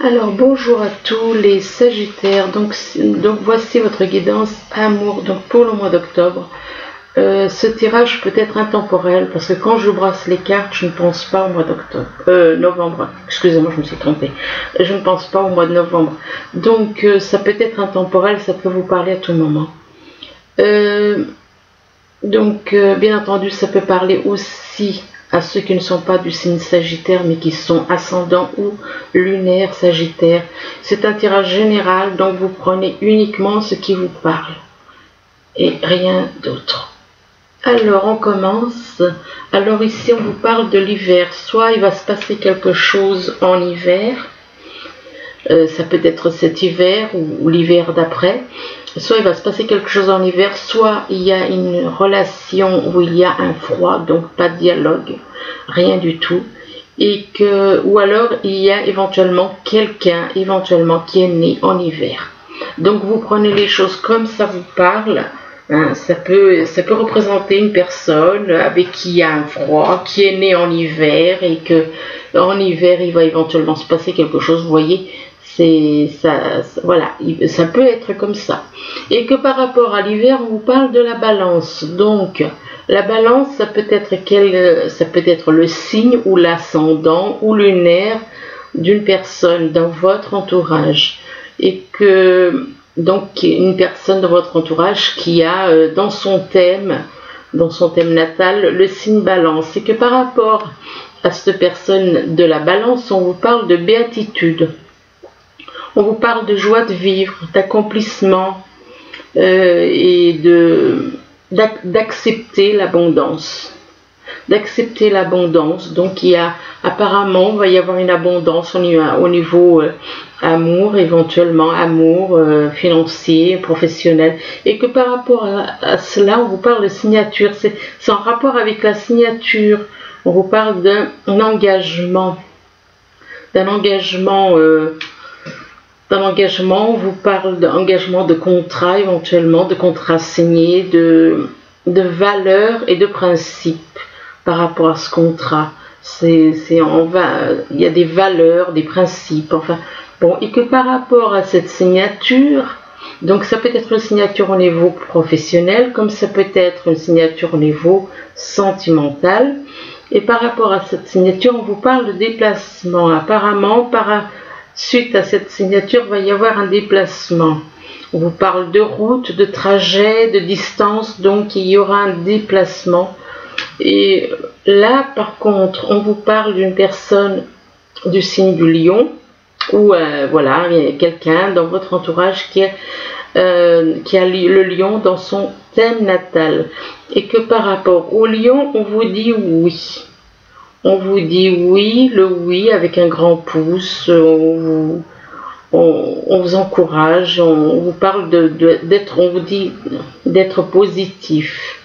Alors bonjour à tous les Sagittaires, donc voici votre guidance amour donc pour le mois d'octobre. Ce tirage peut être intemporel parce que quand je brasse les cartes, je ne pense pas au mois d'octobre, novembre, excusez-moi, je me suis trompée, je ne pense pas au mois de novembre, donc ça peut être intemporel, ça peut vous parler à tout moment. Bien entendu, ça peut parler aussi à ceux qui ne sont pas du signe Sagittaire mais qui sont ascendant ou lunaire Sagittaire. C'est un tirage général, donc vous prenez uniquement ce qui vous parle et rien d'autre. Alors on commence. Alors ici on vous parle de l'hiver, soit il va se passer quelque chose en hiver, ça peut être cet hiver ou l'hiver d'après, soit il va se passer quelque chose en hiver, soit il y a une relation où il y a un froid, donc pas de dialogue, rien du tout, ou alors il y a éventuellement quelqu'un qui est né en hiver. Donc vous prenez les choses comme ça vous parle. Hein, ça peut représenter une personne avec qui il y a un froid, qui est né en hiver et que en hiver il va éventuellement se passer quelque chose, vous voyez. Voilà, ça peut être comme ça. Et que par rapport à l'hiver, on vous parle de la balance. Donc, la balance, ça peut être le signe ou l'ascendant ou lunaire d'une personne dans votre entourage. Et que, donc, une personne dans votre entourage qui a dans son thème natal, le signe balance. Et que par rapport à cette personne de la balance, on vous parle de béatitude. On vous parle de joie de vivre, d'accomplissement et d'accepter l'abondance. D'accepter l'abondance. Donc apparemment, il va y avoir une abondance au niveau amour, éventuellement amour financier, professionnel. Et que par rapport à cela, on vous parle de signature. C'est en rapport avec la signature. On vous parle d'un engagement. On vous parle d'engagement de contrat, éventuellement, de contrat signé, de valeurs et de principes par rapport à ce contrat. Il y a des valeurs, des principes, enfin, bon, et que par rapport à cette signature, donc ça peut être une signature au niveau professionnel, comme ça peut être une signature au niveau sentimental, et par rapport à cette signature, on vous parle de déplacement. Apparemment, suite à cette signature, il va y avoir un déplacement. On vous parle de route, de trajet, de distance, donc il y aura un déplacement. Et là, par contre, on vous parle d'une personne du signe du lion, ou voilà, il y a quelqu'un dans votre entourage qui a le lion dans son thème natal. Et que par rapport au lion, on vous dit oui. On vous dit oui, le oui avec un grand pouce, on vous encourage, on vous parle on vous dit d'être positif.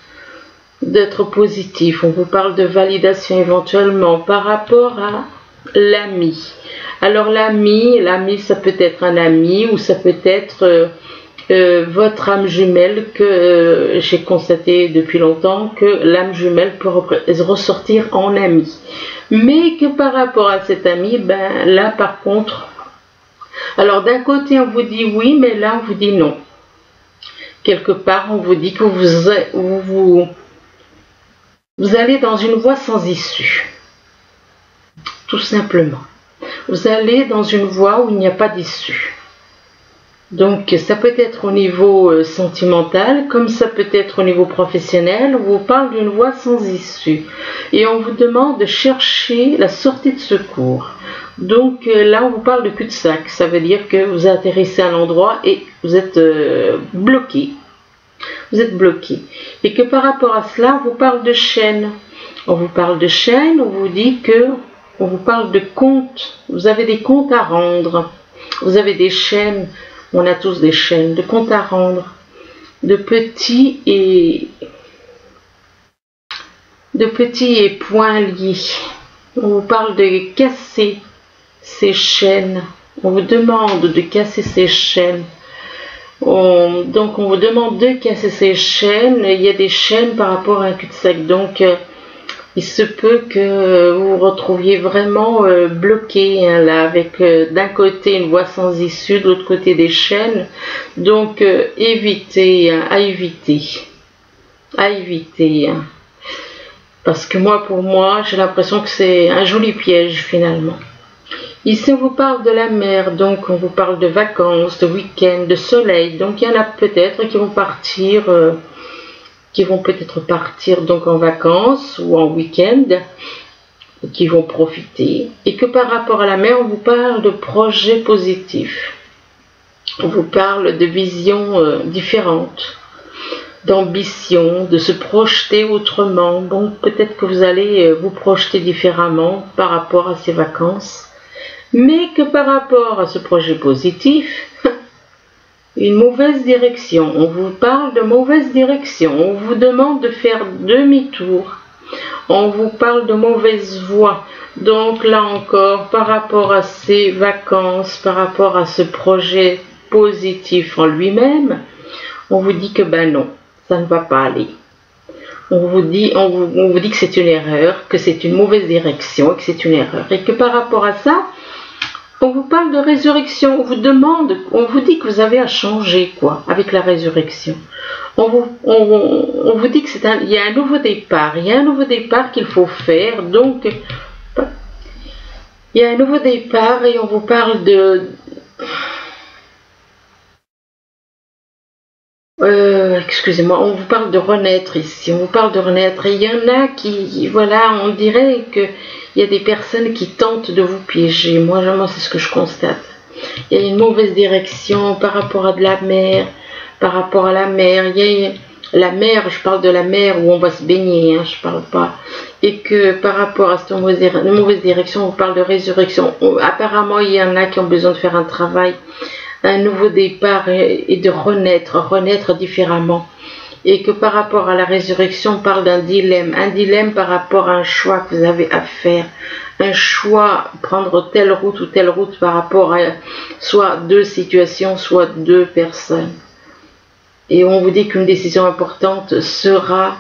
D'être positif, on vous parle de validation éventuellement par rapport à l'ami. Alors l'ami, ça peut être un ami ou ça peut être votre âme jumelle que j'ai constaté depuis longtemps que l'âme jumelle peut ressortir en ami. Mais que par rapport à cet ami, ben là par contre, alors d'un côté on vous dit oui, mais là on vous dit non. Quelque part on vous dit que vous allez dans une voie sans issue. Tout simplement. Vous allez dans une voie où il n'y a pas d'issue. Donc ça peut être au niveau sentimental, comme ça peut être au niveau professionnel. On vous parle d'une voie sans issue. Et on vous demande de chercher la sortie de secours. Donc là on vous parle de cul-de-sac. Ça veut dire que vous atterrissez à un endroit et vous êtes bloqué. Vous êtes bloqué. Et que par rapport à cela, on vous parle de chaîne. On vous parle de chaîne, on vous dit que, on vous parle de comptes. Vous avez des comptes à rendre. Vous avez des chaînes. On a tous des chaînes de comptes à rendre, de petits et points liés. On vous parle de casser ces chaînes. On vous demande de casser ces chaînes. Donc on vous demande de casser ces chaînes. Il y a des chaînes par rapport à un cul-de-sac. Donc il se peut que vous vous retrouviez vraiment bloqué hein, là, avec d'un côté une voie sans issue, de l'autre côté des chaînes. Donc évitez, hein, à éviter. Hein. Parce que moi, pour moi, j'ai l'impression que c'est un joli piège finalement. Ici, on vous parle de la mer, donc on vous parle de vacances, de week-end, de soleil. Donc il y en a peut-être qui vont partir, donc en vacances ou en week-end, qui vont profiter. Et que par rapport à la mer, on vous parle de projets positifs. On vous parle de visions différentes, d'ambition, de se projeter autrement. Donc peut-être que vous allez vous projeter différemment par rapport à ces vacances. Mais que par rapport à ce projet positif, une mauvaise direction, on vous parle de mauvaise direction, on vous demande de faire demi-tour, on vous parle de mauvaise voie. Donc là encore, par rapport à ces vacances, par rapport à ce projet positif en lui-même, on vous dit que ben non, ça ne va pas aller. On vous dit que c'est une erreur, que c'est une mauvaise direction, que c'est une erreur. Et que par rapport à ça, on vous parle de résurrection, on vous dit que vous avez à changer quoi, avec la résurrection. On vous dit qu'il y a un nouveau départ, qu'il faut faire. Donc, il y a un nouveau départ et on vous parle de... excusez-moi, on vous parle de renaître ici, on vous parle de renaître. Et il y en a qui, voilà, on dirait que il y a des personnes qui tentent de vous piéger. Moi c'est ce que je constate. Il y a une mauvaise direction par rapport à la mer. Il y a la mer, je parle de la mer où on va se baigner, hein, je parle pas. Et que par rapport à cette mauvaise direction, on parle de résurrection. Apparemment, il y en a qui ont besoin de faire un travail, un nouveau départ et de renaître différemment. Et que par rapport à la résurrection, on parle d'un dilemme par rapport à un choix que vous avez à faire, un choix, prendre telle route ou telle route par rapport à soit deux situations, soit deux personnes. Et on vous dit qu'une décision importante sera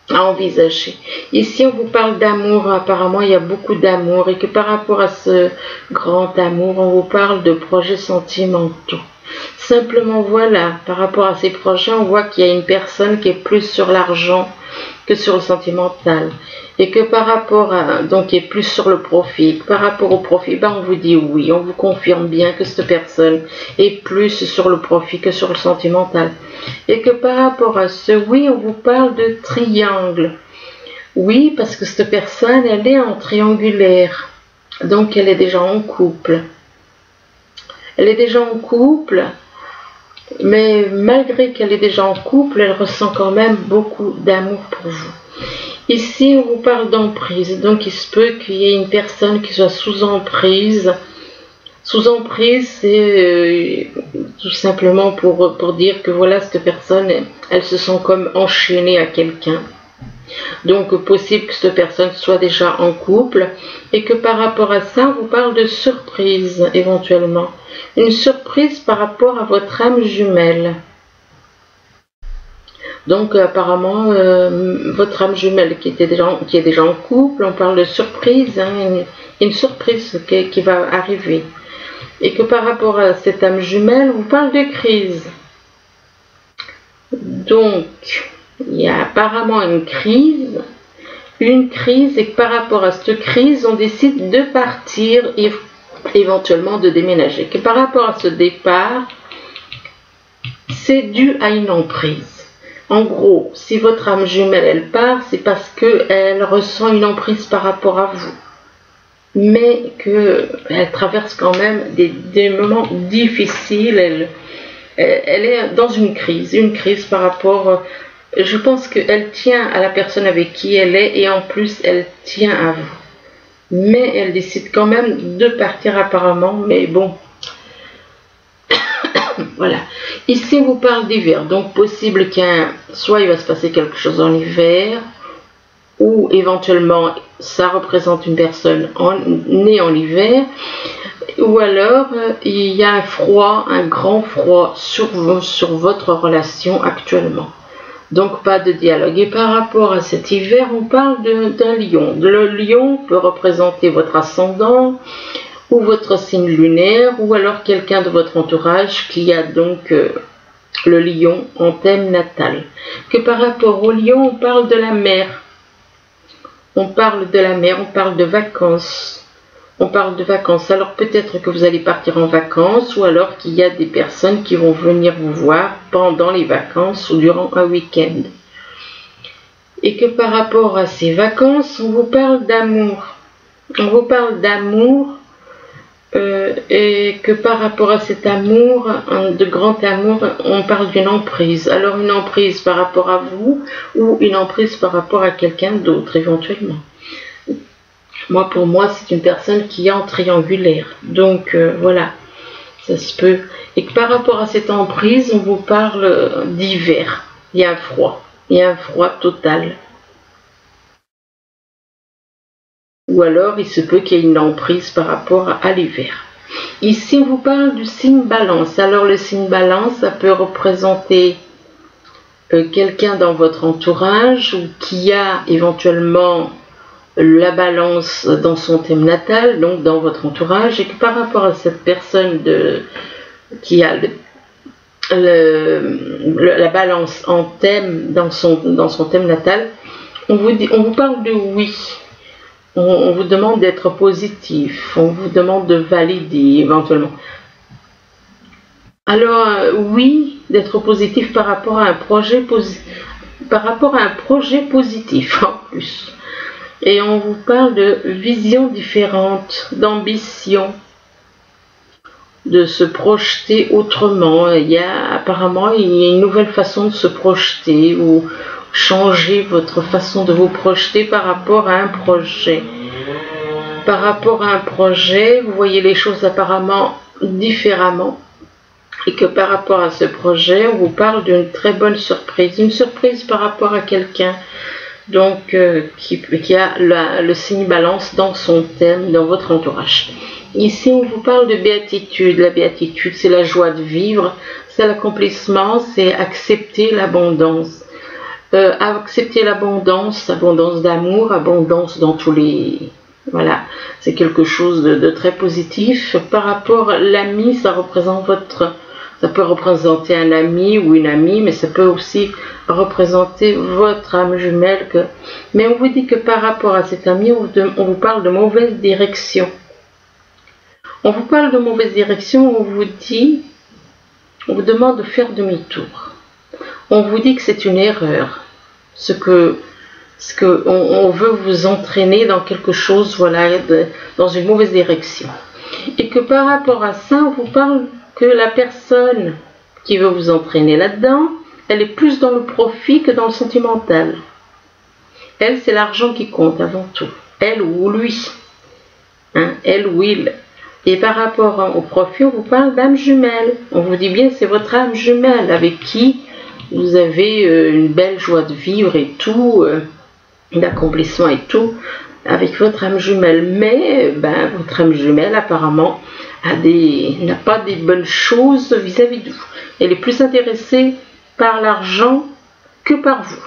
à envisager. Ici, on vous parle d'amour, apparemment il y a beaucoup d'amour, et que par rapport à ce grand amour, on vous parle de projets sentimentaux. Simplement voilà, par rapport à ces projets, on voit qu'il y a une personne qui est plus sur l'argent que sur le sentimental. Et que par rapport à, donc qui est plus sur le profit, par rapport au profit, ben on vous dit oui, on vous confirme bien que cette personne est plus sur le profit que sur le sentimental. Et que par rapport à ce oui, on vous parle de triangle. Oui, parce que cette personne, elle est en triangulaire. Donc elle est déjà en couple. Elle est déjà en couple, mais malgré qu'elle est déjà en couple, elle ressent quand même beaucoup d'amour pour vous. Ici, on vous parle d'emprise, donc il se peut qu'il y ait une personne qui soit sous emprise. Sous emprise, c'est tout simplement pour dire que voilà, cette personne, elle se sent comme enchaînée à quelqu'un. Donc, possible que cette personne soit déjà en couple et que par rapport à ça, on vous parle de surprise éventuellement. Une surprise par rapport à votre âme jumelle. Donc, apparemment, votre âme jumelle qui est déjà en couple, on parle de surprise, hein, une surprise qui va arriver. Et que par rapport à cette âme jumelle, on vous parle de crise. Donc, il y a apparemment une crise et que par rapport à cette crise, on décide de partir et éventuellement de déménager. Que par rapport à ce départ, c'est dû à une emprise. En gros, si votre âme jumelle, elle part, c'est parce qu'elle ressent une emprise par rapport à vous. Mais qu'elle traverse quand même des moments difficiles. Elle est dans une crise par rapport... Je pense qu'elle tient à la personne avec qui elle est et en plus, elle tient à vous. Mais elle décide quand même de partir apparemment, mais bon. Voilà. Ici, on vous parle d'hiver. Donc, possible soit il va se passer quelque chose en hiver, ou éventuellement, ça représente une personne née en hiver, ou alors, il y a un grand froid sur votre relation actuellement. Donc pas de dialogue. Et par rapport à cet hiver, on parle d'un lion. Le lion peut représenter votre ascendant ou votre signe lunaire, ou alors quelqu'un de votre entourage qui a donc le lion en thème natal. Que par rapport au lion, on parle de la mer. On parle de la mer, on parle de vacances. On parle de vacances. Alors peut-être que vous allez partir en vacances, ou alors qu'il y a des personnes qui vont venir vous voir pendant les vacances ou durant un week-end. Et que par rapport à ces vacances, on vous parle d'amour. On vous parle d'amour, et que par rapport à cet amour, de grand amour, on parle d'une emprise. Alors une emprise par rapport à vous, ou une emprise par rapport à quelqu'un d'autre éventuellement. Moi, pour moi, c'est une personne qui est en triangulaire. Donc, voilà, ça se peut. Et que par rapport à cette emprise, on vous parle d'hiver. Il y a un froid. Il y a un froid total. Ou alors, il se peut qu'il y ait une emprise par rapport à l'hiver. Ici, on vous parle du signe balance. Alors, le signe balance, ça peut représenter quelqu'un dans votre entourage ou qui a éventuellement la balance dans son thème natal, donc dans votre entourage, et que par rapport à cette personne qui a la balance en thème dans son thème natal, on vous parle de oui. On vous demande d'être positif, on vous demande de valider éventuellement. Alors oui, d'être positif par rapport à un projet positif en plus. Et on vous parle de visions différentes, d'ambition, de se projeter autrement. Apparemment, il y a une nouvelle façon de se projeter ou changer votre façon de vous projeter par rapport à un projet. Par rapport à un projet, vous voyez les choses apparemment différemment. Et que par rapport à ce projet, on vous parle d'une très bonne surprise. Une surprise par rapport à quelqu'un. Donc qui a le signe balance dans son thème, dans votre entourage. Ici, on vous parle de béatitude. La béatitude, c'est la joie de vivre, c'est l'accomplissement, c'est accepter l'abondance. Accepter l'abondance, abondance d'amour, abondance dans tous les... Voilà, c'est quelque chose de très positif. Par rapport à l'ami, ça représente ça peut représenter un ami ou une amie, mais ça peut aussi représenter votre âme jumelle. Mais on vous dit que par rapport à cet ami, on vous parle de mauvaise direction. On vous parle de mauvaise direction, on vous demande de faire demi-tour. On vous dit que c'est une erreur. On veut vous entraîner dans quelque chose, voilà, dans une mauvaise direction. Et que par rapport à ça, on vous parle que la personne qui veut vous entraîner là-dedans, elle est plus dans le profit que dans le sentimental. Elle, c'est l'argent qui compte avant tout. Elle ou lui. Elle ou il. Et par rapport au profit, on vous parle d'âme jumelle. On vous dit bien, c'est votre âme jumelle avec qui vous avez une belle joie de vivre et tout, d'accomplissement et tout, avec votre âme jumelle. Mais votre âme jumelle, apparemment, n'a pas des bonnes choses vis-à-vis de vous. Elle est plus intéressée par l'argent que par vous.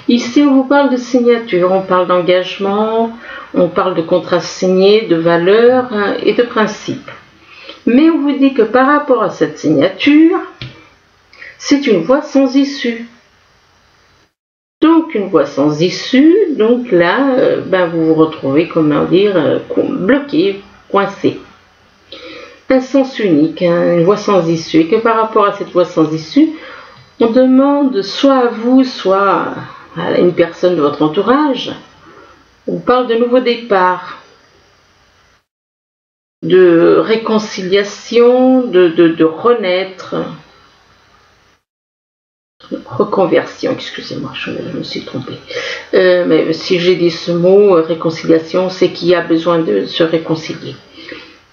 Ici, on vous parle de signature, on parle d'engagement, on parle de contrat signé, de valeurs et de principes. Mais on vous dit que par rapport à cette signature, c'est une voie sans issue. Donc, une voie sans issue, donc là, vous vous retrouvez, comment dire, bloqué, coincé. Un sens unique, une voie sans issue. Et que par rapport à cette voie sans issue, on demande soit à vous, soit à une personne de votre entourage, on parle de nouveau départ, de réconciliation, de renaître, reconversion, excusez-moi, je me suis trompée. Mais si j'ai dit ce mot, réconciliation, c'est qu'il y a besoin de se réconcilier.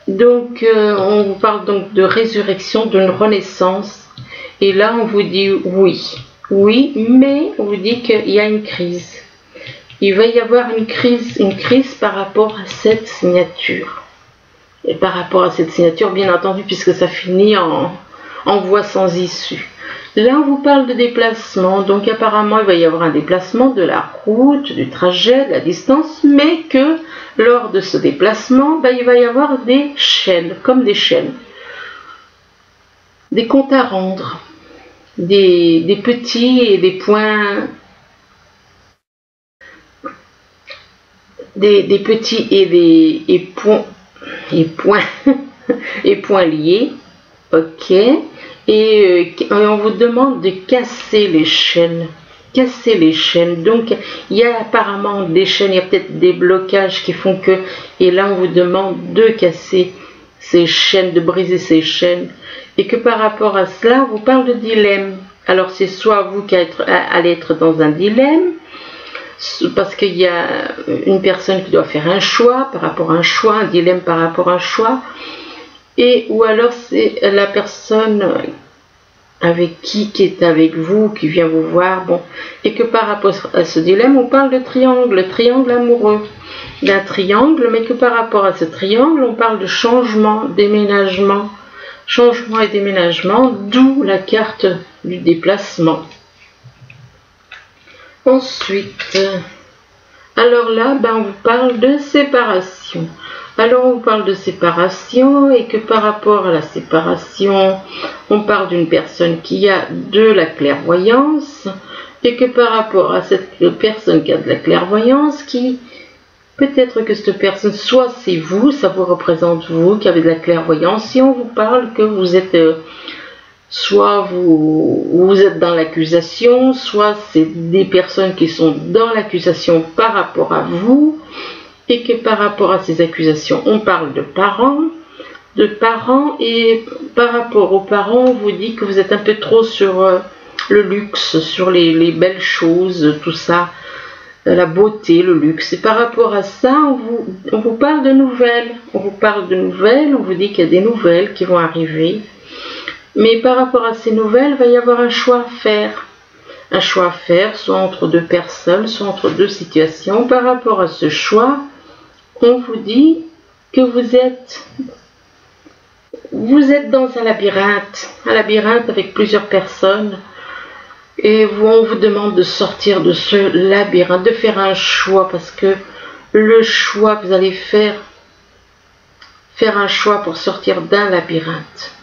Donc, on vous parle donc de résurrection, d'une renaissance. Et là, on vous dit oui. Oui, mais on vous dit qu'il y a une crise. Il va y avoir une crise par rapport à cette signature. Et par rapport à cette signature, bien entendu, puisque ça finit en voie sans issue. Là, on vous parle de déplacement. Donc, apparemment, il va y avoir un déplacement de la route, du trajet, de la distance, mais que lors de ce déplacement, il va y avoir des chaînes, comme des chaînes. Des comptes à rendre, des petits et des points, des petits et points liés, ok, et on vous demande de casser les chaînes. Casser les chaînes. Donc, il y a apparemment des chaînes, il y a peut-être des blocages qui font que, et là, on vous demande de casser ces chaînes, de briser ces chaînes, et que par rapport à cela, on vous parle de dilemme. Alors, c'est soit vous qui allez être dans un dilemme, parce qu'il y a une personne qui doit faire un choix par rapport à un choix, un dilemme par rapport à un choix, et ou alors c'est la personne avec qui est avec vous, qui vient vous voir, bon, et que par rapport à ce dilemme, on parle de triangle, le triangle amoureux, d'un triangle, mais que par rapport à ce triangle, on parle de changement, déménagement, changement et déménagement, d'où la carte du déplacement. Ensuite, alors là, on vous parle de séparation. Alors on vous parle de séparation et que par rapport à la séparation, on parle d'une personne qui a de la clairvoyance et que par rapport à cette personne qui a de la clairvoyance, qui peut-être que cette personne, soit c'est vous, ça vous représente vous qui avez de la clairvoyance, si on vous parle que vous êtes, soit vous êtes dans l'accusation, soit c'est des personnes qui sont dans l'accusation par rapport à vous, et que par rapport à ces accusations, on parle de parents, et par rapport aux parents, on vous dit que vous êtes un peu trop sur le luxe, sur les belles choses, tout ça, la beauté, le luxe. Et par rapport à ça, on vous parle de nouvelles. On vous parle de nouvelles, on vous dit qu'il y a des nouvelles qui vont arriver. Mais par rapport à ces nouvelles, il va y avoir un choix à faire. Un choix à faire, soit entre deux personnes, soit entre deux situations. Par rapport à ce choix, on vous dit que vous êtes dans un labyrinthe avec plusieurs personnes. Et on vous demande de sortir de ce labyrinthe, de faire un choix, parce que le choix, vous allez faire un choix pour sortir d'un labyrinthe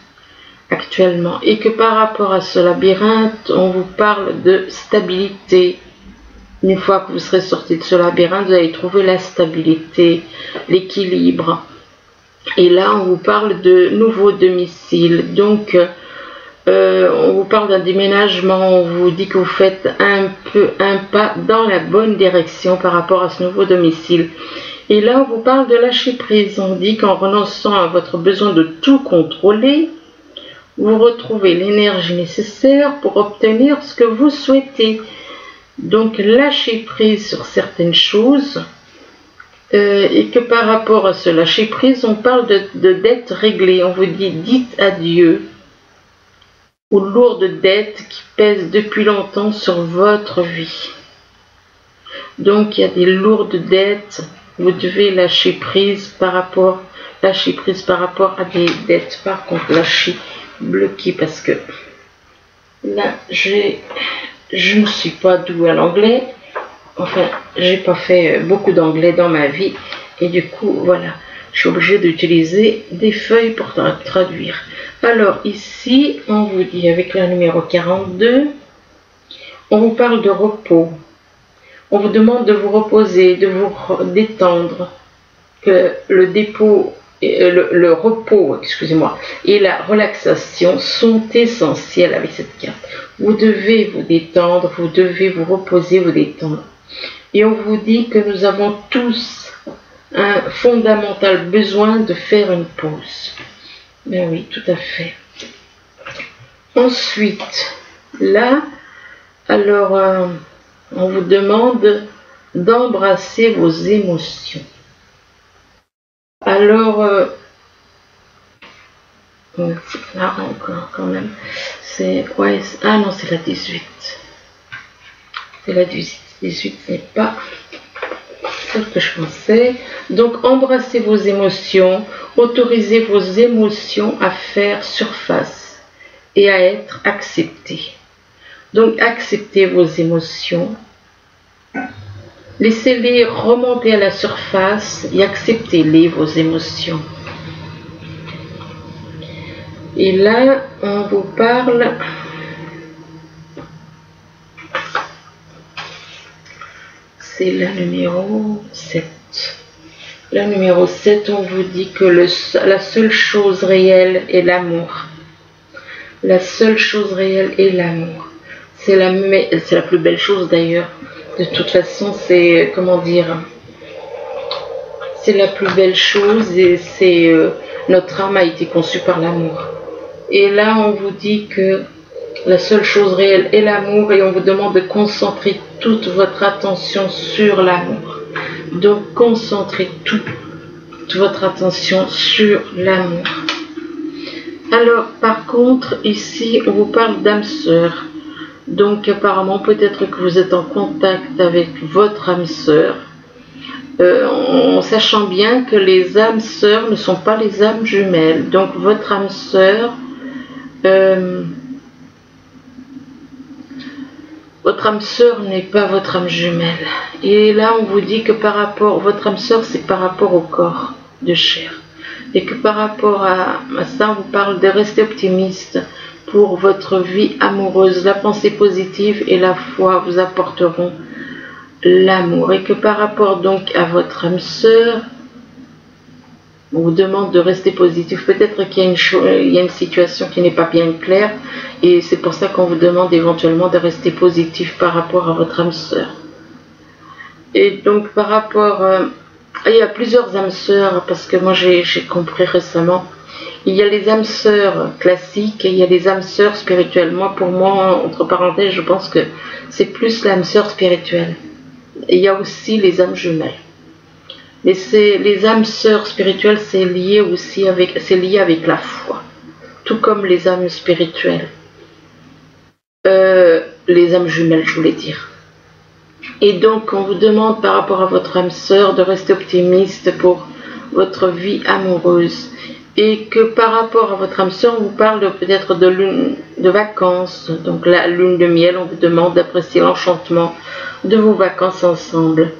actuellement. Et que par rapport à ce labyrinthe, on vous parle de stabilité. Une fois que vous serez sorti de ce labyrinthe, vous allez trouver la stabilité, l'équilibre. Et là, on vous parle de nouveau domicile. Donc, on vous parle d'un déménagement, on vous dit que vous faites un pas dans la bonne direction par rapport à ce nouveau domicile. Et là, on vous parle de lâcher prise. On dit qu'en renonçant à votre besoin de tout contrôler, vous retrouvez l'énergie nécessaire pour obtenir ce que vous souhaitez. Donc, lâcher prise sur certaines choses. Et que par rapport à ce lâcher prise, on parle de dettes réglées. On vous dit, dites adieu aux lourdes dettes qui pèsent depuis longtemps sur votre vie. Donc, il y a des lourdes dettes. Vous devez lâcher prise par rapport à des dettes. Par contre, lâcher, bloquer, parce que là, je ne suis pas douée à l'anglais. Enfin, j'ai pas fait beaucoup d'anglais dans ma vie. Et du coup, voilà, je suis obligée d'utiliser des feuilles pour traduire. Alors ici, on vous dit avec la numéro 42, on vous parle de repos. On vous demande de vous reposer, de vous détendre, que le repos, excusez-moi, et la relaxation sont essentiels avec cette carte. Vous devez vous détendre, vous devez vous reposer, vous détendre. Et on vous dit que nous avons tous un fondamental besoin de faire une pause. Ben oui, tout à fait. Ensuite, là, alors, on vous demande d'embrasser vos émotions. Alors, là encore, quand même, c'est, ouais, ah non, c'est la 18. C'est la 18, ce n'est pas ce que je pensais. Donc, embrassez vos émotions, autorisez vos émotions à faire surface. et à être accepté. Donc acceptez vos émotions, laissez-les remonter à la surface et acceptez-les, vos émotions. Et là, on vous parle c'est la numéro 7. La numéro 7, on vous dit que la seule chose réelle est l'amour. La seule chose réelle est l'amour. C'est la plus belle chose d'ailleurs. De toute façon, c'est, comment dire, c'est la plus belle chose et c'est notre âme a été conçue par l'amour. Et là, on vous dit que la seule chose réelle est l'amour et on vous demande de concentrer toute votre attention sur l'amour. Donc, concentrez toute votre attention sur l'amour. Alors, par contre, ici, on vous parle d'âme sœur. Donc, apparemment, peut-être que vous êtes en contact avec votre âme sœur, en sachant bien que les âmes sœurs ne sont pas les âmes jumelles. Donc, votre âme sœur, votre âme sœur n'est pas votre âme jumelle. Et là, on vous dit que par rapport, votre âme sœur, c'est par rapport au corps de chair. Et que par rapport à ça, on vous parle de rester optimiste pour votre vie amoureuse. La pensée positive et la foi vous apporteront l'amour. Et que par rapport donc à votre âme sœur, on vous demande de rester positif. Peut-être qu'il y a une situation qui n'est pas bien claire et c'est pour ça qu'on vous demande éventuellement de rester positif par rapport à votre âme sœur. Et donc par rapport... il y a plusieurs âmes sœurs parce que moi j'ai compris récemment. Il y a les âmes sœurs classiques et il y a les âmes sœurs spirituelles. Pour moi, entre parenthèses, je pense que c'est plus l'âme sœur spirituelle. Et il y a aussi les âmes jumelles. Mais les âmes sœurs spirituelles, c'est lié avec la foi. Tout comme les âmes spirituelles. Les âmes jumelles, je voulais dire. Et donc, on vous demande par rapport à votre âme sœur de rester optimiste pour votre vie amoureuse. Et que par rapport à votre âme sœur, on vous parle peut-être de vacances. Donc, la lune de miel, on vous demande d'apprécier l'enchantement de vos vacances ensemble.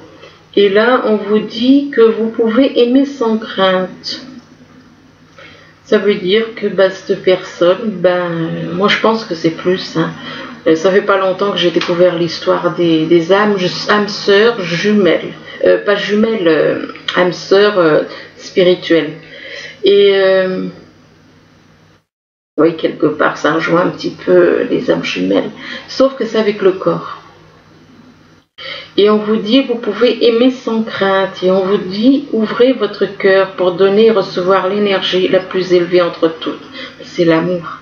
Et là, on vous dit que vous pouvez aimer sans crainte. Ça veut dire que cette personne, moi je pense que c'est plus... ça fait pas longtemps que j'ai découvert l'histoire des âmes sœurs jumelles. Pas jumelles, âmes sœurs spirituelles. Et oui, quelque part, ça rejoint un petit peu les âmes jumelles. Sauf que c'est avec le corps. Et on vous dit, vous pouvez aimer sans crainte. Et on vous dit, ouvrez votre cœur pour donner et recevoir l'énergie la plus élevée entre toutes. C'est l'amour.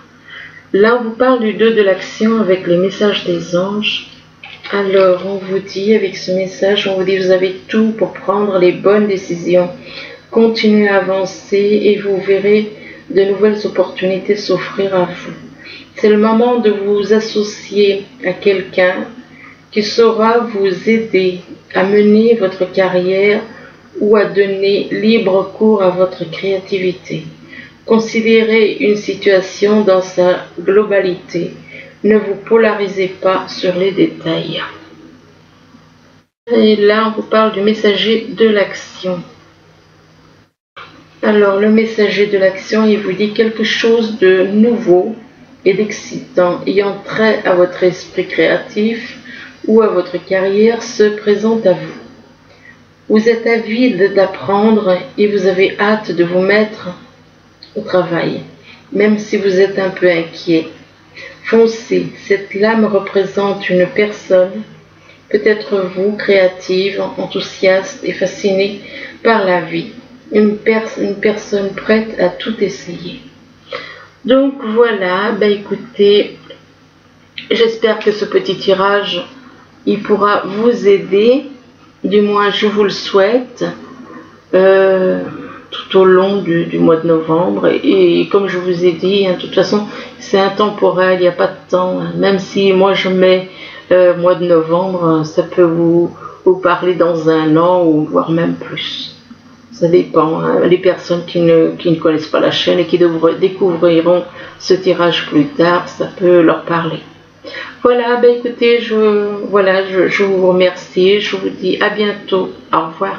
Là, on vous parle du 2 de l'action avec les messages des anges. Alors, on vous dit, avec ce message, on vous dit, vous avez tout pour prendre les bonnes décisions. Continuez à avancer et vous verrez de nouvelles opportunités s'offrir à vous. C'est le moment de vous associer à quelqu'un qui saura vous aider à mener votre carrière ou à donner libre cours à votre créativité. Considérez une situation dans sa globalité. Ne vous polarisez pas sur les détails. Et là, on vous parle du messager de l'action. Alors, le messager de l'action, il vous dit quelque chose de nouveau et d'excitant, ayant trait à votre esprit créatif ou à votre carrière se présente à vous. Vous êtes avide d'apprendre et vous avez hâte de vous mettre au travail, même si vous êtes un peu inquiet. Foncez, cette lame représente une personne, peut-être vous, créative, enthousiaste et fascinée par la vie. Une personne prête à tout essayer. Donc voilà, écoutez, j'espère que ce petit tirage, il pourra vous aider, du moins je vous le souhaite, tout au long du mois de novembre. Et comme je vous ai dit, de toute façon, c'est intemporel, il n'y a pas de temps. Même si moi je mets mois de novembre, ça peut vous parler dans un an ou voire même plus. Ça dépend. Hein. Les personnes qui ne connaissent pas la chaîne et qui découvriront ce tirage plus tard, ça peut leur parler. Voilà, ben écoutez, je vous remercie. Je vous dis à bientôt. Au revoir.